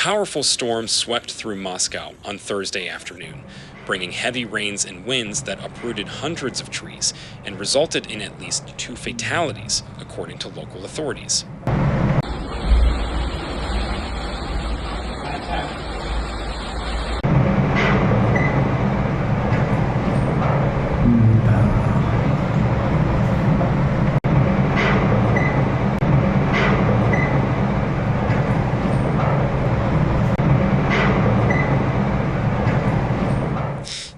powerful storm swept through Moscow on Thursday afternoon, bringing heavy rains and winds that uprooted hundreds of trees and resulted in at least 2 fatalities, according to local authorities.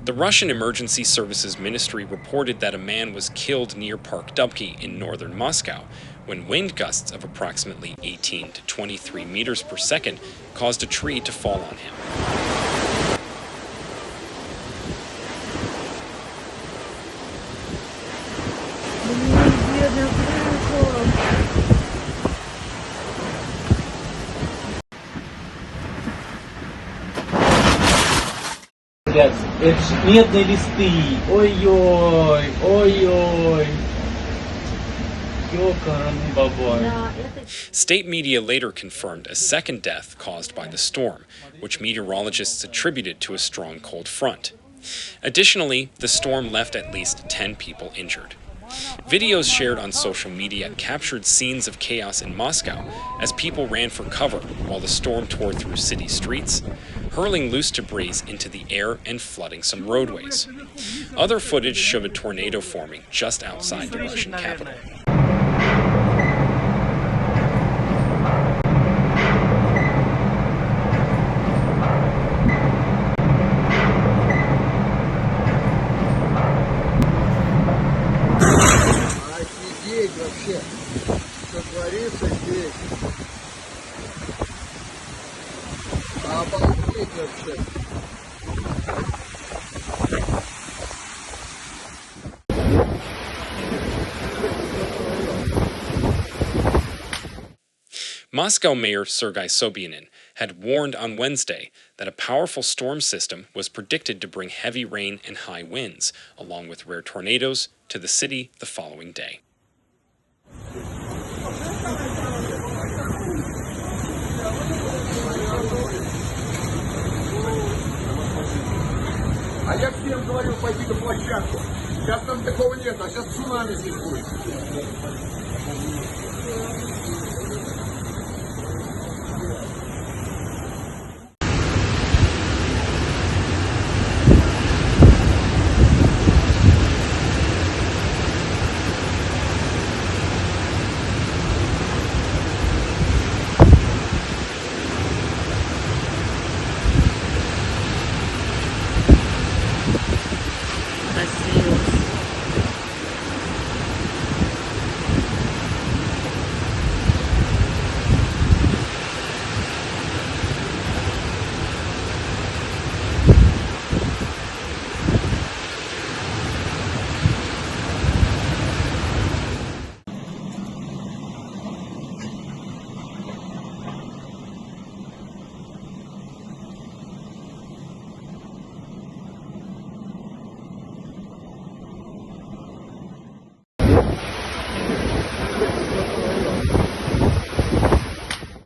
The Russian Emergency Services Ministry reported that a man was killed near Park Dubki in northern Moscow when wind gusts of approximately 18 to 23 meters per second caused a tree to fall on him. Медные листы, ой-ой, ой-ой, ёкарный бабай. State media later confirmed a second death caused by the storm, which meteorologists attributed to a strong cold front. Additionally, the storm left at least 10 people injured. Videos shared on social media captured scenes of chaos in Moscow as people ran for cover while the storm tore through city streets, hurling loose debris into the air and flooding some roadways. Other footage showed a tornado forming just outside the Russian capital. Вообще, что творится здесь? Обалдеть вообще. Moscow Mayor Sergei Sobyanin had warned on Wednesday that a powerful storm system was predicted to bring heavy rain and high winds, along with rare tornadoes, to the city the following day. А я всем говорил пойти на площадку. Сейчас там такого нет, а сейчас цунами здесь будет.